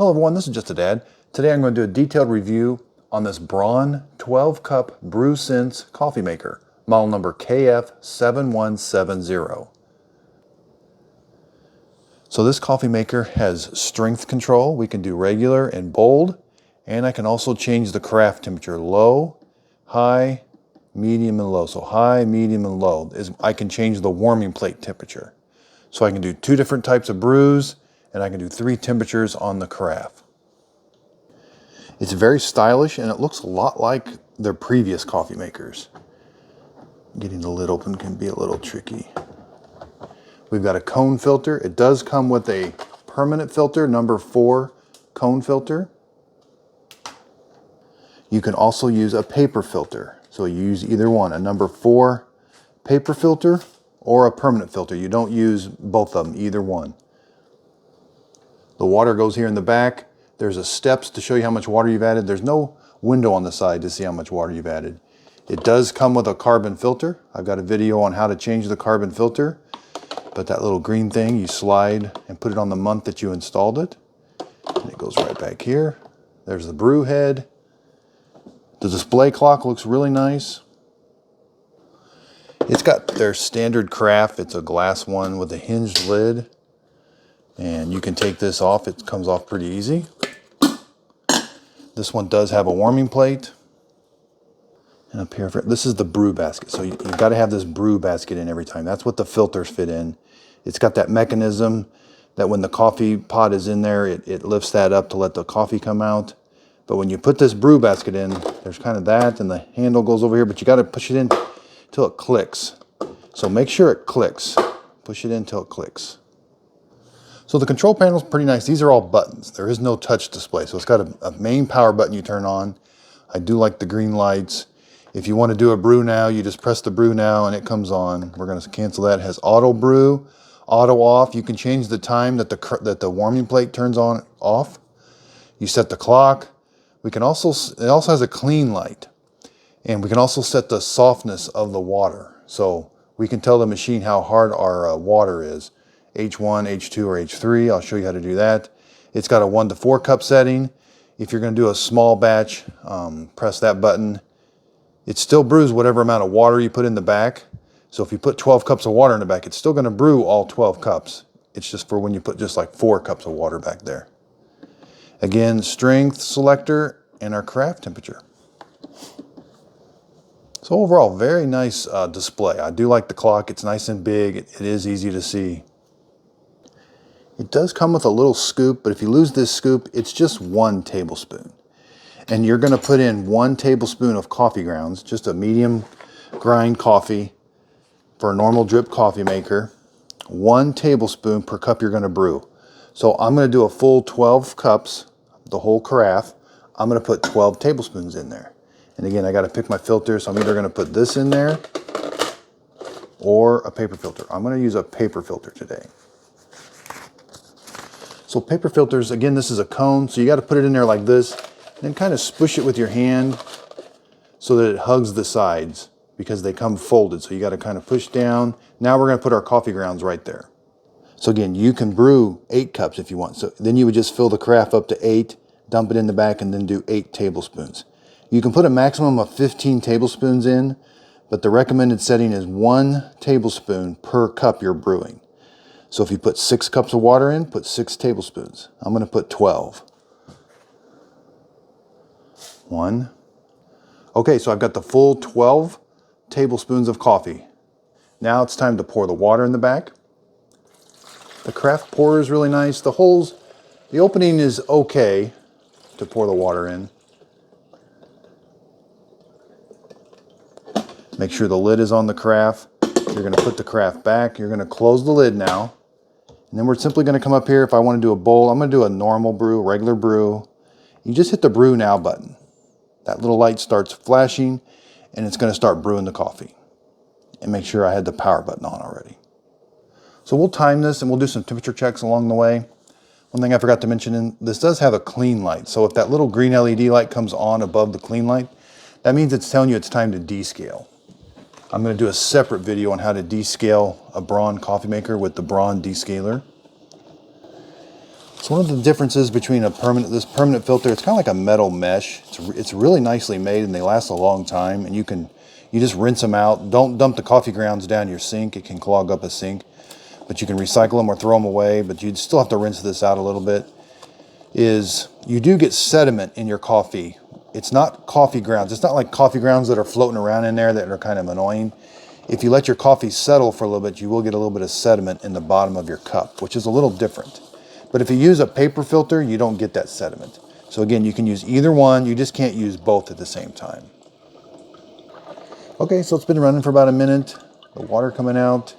Hello everyone, this is Just a Dad. Today I'm going to do a detailed review on this Braun 12-cup BrewSense coffee maker, model number KF7170. So this coffee maker has strength control. We can do regular and bold, and I can also change the carafe temperature, low, high, medium, and low. So high, medium, and low. I can change the warming plate temperature. So I can do 2 different types of brews, and I can do 3 temperatures on the carafe. It's very stylish, and it looks a lot like their previous coffee makers. Getting the lid open can be a little tricky. We've got a cone filter. It does come with a permanent filter, number 4 cone filter. You can also use a paper filter. So you use either one, a number 4 paper filter or a permanent filter. You don't use both of them, either one. The water goes here in the back. There's a steps to show you how much water you've added. There's no window on the side to see how much water you've added. It does come with a carbon filter. I've got a video on how to change the carbon filter. But that little green thing, you slide and put it on the month that you installed it. And it goes right back here. There's the brew head. The display clock looks really nice. It's got their standard carafe. It's a glass one with a hinged lid. And you can take this off. It comes off pretty easy. This one does have a warming plate. And up here, this is the brew basket. So you've got to have this brew basket in every time. That's what the filters fit in. It's got that mechanism that when the coffee pot is in there, it lifts that up to let the coffee come out. But when you put this brew basket in, there's kind of that, and the handle goes over here, but you got to push it in till it clicks. So make sure it clicks. Push it in till it clicks. So the control panel is pretty nice. These are all buttons. There is no touch display. So it's got a main power button you turn on. I do like the green lights. If you want to do a brew now, you just press the brew now and it comes on. We're going to cancel that. It has auto brew, auto off. You can change the time that the warming plate turns on off. You set the clock. It also has a clean light. And we can also set the softness of the water. So we can tell the machine how hard our water is. H1, H2, or H3. I'll show you how to do that. It's got a 1 to 4 cup setting. If you're going to do a small batch, press that button. It still brews whatever amount of water you put in the back. So if you put 12 cups of water in the back, it's still going to brew all 12 cups. It's just for when you put just like 4 cups of water back there. Again, strength selector and our carafe temperature. So overall, very nice display. I do like the clock. It's nice and big. It is easy to see. It does come with a little scoop, but if you lose this scoop, it's just 1 tablespoon. And you're going to put in 1 tablespoon of coffee grounds, just a medium grind coffee for a normal drip coffee maker. 1 tablespoon per cup you're going to brew. So I'm going to do a full 12 cups, the whole carafe. I'm going to put 12 tablespoons in there. And again, I got to pick my filter, so I'm either going to put this in there or a paper filter. I'm going to use a paper filter today. So paper filters, again, this is a cone, so you got to put it in there like this, and then kind of spush it with your hand so that it hugs the sides because they come folded. So you got to kind of push down. Now we're going to put our coffee grounds right there. So again, you can brew 8 cups if you want. So then you would just fill the carafe up to 8, dump it in the back, and then do 8 tablespoons. You can put a maximum of 15 tablespoons in, but the recommended setting is 1 tablespoon per cup you're brewing. So if you put 6 cups of water in, put 6 tablespoons. I'm going to put 12. 1. Okay, so I've got the full 12 tablespoons of coffee. Now it's time to pour the water in the back. The carafe pour is really nice. The opening is okay to pour the water in. Make sure the lid is on the carafe. You're going to put the carafe back. You're going to close the lid now. And then we're simply going to come up here. If I want to do a bowl, I'm going to do a normal brew, regular brew. You just hit the brew now button. That little light starts flashing and it's going to start brewing the coffee. And make sure I had the power button on already. So we'll time this and we'll do some temperature checks along the way. One thing I forgot to mention, this does have a clean light. So if that little green LED light comes on above the clean light, that means it's telling you it's time to descale. I'm going to do a separate video on how to descale a Braun coffee maker with the Braun descaler. So one of the differences between this permanent filter, it's kind of like a metal mesh. It's really nicely made and they last a long time. And you just rinse them out. Don't dump the coffee grounds down your sink. It can clog up a sink. But you can recycle them or throw them away. But you'd still have to rinse this out a little bit. You do get sediment in your coffee. It's not coffee grounds. It's not like coffee grounds that are floating around in there that are kind of annoying. If you let your coffee settle for a little bit, you will get a little bit of sediment in the bottom of your cup, which is a little different. But if you use a paper filter, you don't get that sediment. So again, you can use either one. You just can't use both at the same time. Okay, so it's been running for about a minute. The water coming out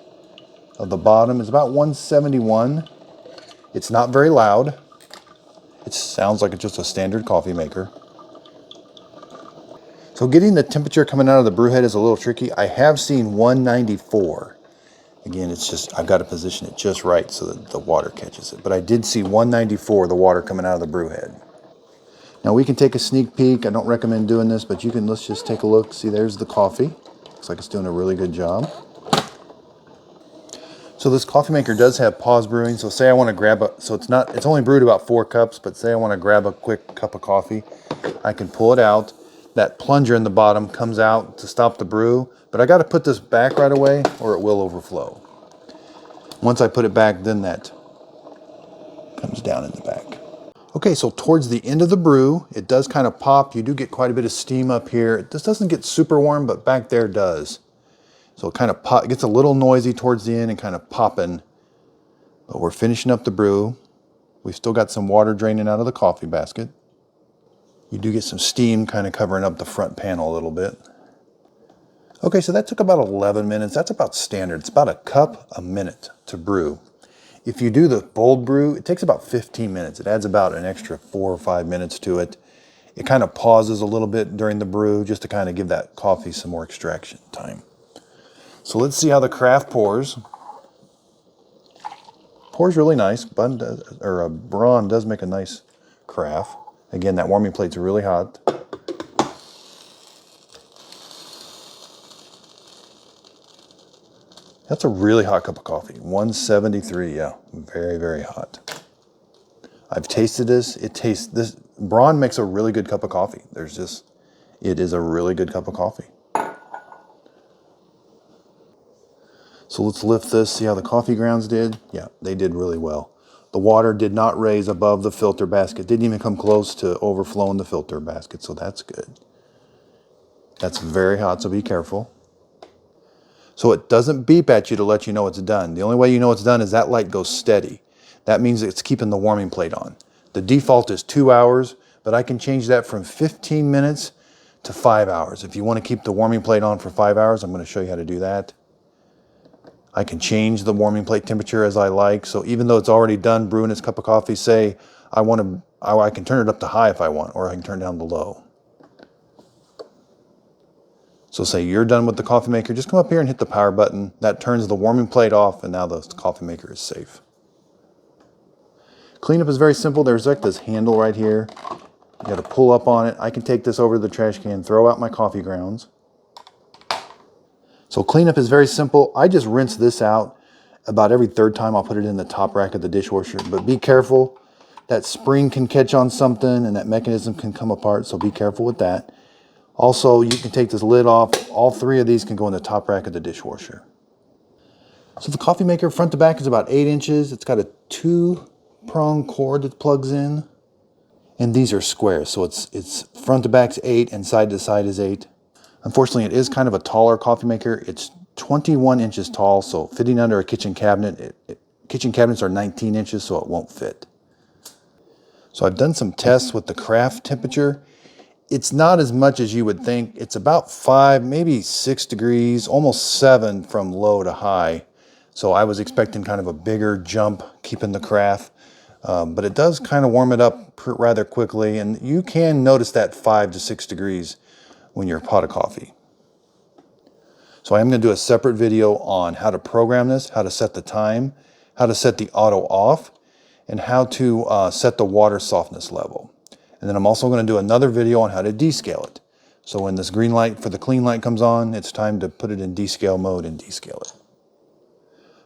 of the bottom is about 171. It's not very loud. It sounds like it's just a standard coffee maker. So getting the temperature coming out of the brew head is a little tricky. I have seen 194. Again, it's just, I've got to position it just right so that the water catches it. But I did see 194, the water coming out of the brew head. Now we can take a sneak peek. I don't recommend doing this, but let's just take a look. See, there's the coffee. Looks like it's doing a really good job. So this coffee maker does have pause brewing. So say I want to grab it's only brewed about 4 cups, but say I want to grab a quick cup of coffee. I can pull it out. That plunger in the bottom comes out to stop the brew, but I got to put this back right away or it will overflow. Once I put it back, then that comes down in the back. Okay, so towards the end of the brew, it does kind of pop. You do get quite a bit of steam up here. This doesn't get super warm, but back there does. So it kind of it gets a little noisy towards the end and kind of popping. But we're finishing up the brew. We've still got some water draining out of the coffee basket. You do get some steam kind of covering up the front panel a little bit. Okay, so that took about 11 minutes. That's about standard. It's about a cup a minute to brew. If you do the bold brew, it takes about 15 minutes. It adds about an extra 4 or 5 minutes to it. It kind of pauses a little bit during the brew just to kind of give that coffee some more extraction time. So let's see how the craft pours. Pours really nice. Braun does make a nice craft. Again, that warming plate's really hot. That's a really hot cup of coffee. 173, yeah, very, very hot. I've tasted this. Braun makes a really good cup of coffee. It is a really good cup of coffee. So let's lift this, see how the coffee grounds did. Yeah, they did really well. The water did not raise above the filter basket. Didn't even come close to overflowing the filter basket, so that's good. That's very hot, so be careful. So it doesn't beep at you to let you know it's done. The only way you know it's done is that light goes steady. That means it's keeping the warming plate on. The default is 2 hours, but I can change that from 15 minutes to 5 hours. If you want to keep the warming plate on for 5 hours, I'm going to show you how to do that. I can change the warming plate temperature as I like. So even though it's already done brewing its cup of coffee, say I can turn it up to high if I want, or I can turn down to low. So say you're done with the coffee maker, just come up here and hit the power button. That turns the warming plate off, and now the coffee maker is safe. Cleanup is very simple. There's like this handle right here. You got to pull up on it. I can take this over to the trash can, throw out my coffee grounds. So cleanup is very simple. I just rinse this out about every 3rd time. I'll put it in the top rack of the dishwasher, but be careful. That spring can catch on something and that mechanism can come apart, so be careful with that. Also, you can take this lid off. All 3 of these can go in the top rack of the dishwasher. So the coffee maker front to back is about 8 inches. It's got a 2-prong cord that plugs in. And these are squares, so it's front to back's 8 and side to side is 8. Unfortunately, it is kind of a taller coffee maker. It's 21 inches tall, so fitting under a kitchen cabinet. Kitchen cabinets are 19 inches, so it won't fit. So I've done some tests with the craft temperature. It's not as much as you would think. It's about 5, maybe 6 degrees, almost 7 from low to high. So I was expecting kind of a bigger jump keeping the craft. But it does kind of warm it up rather quickly. And you can notice that 5 to 6 degrees when you're a pot of coffee. So I'm going to do a separate video on how to program this, how to set the time, how to set the auto off, and how to set the water softness level. And then I'm also going to do another video on how to descale it. So when this green light for the clean light comes on, it's time to put it in descale mode and descale it.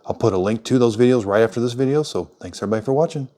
I'll put a link to those videos right after this video, so thanks everybody for watching.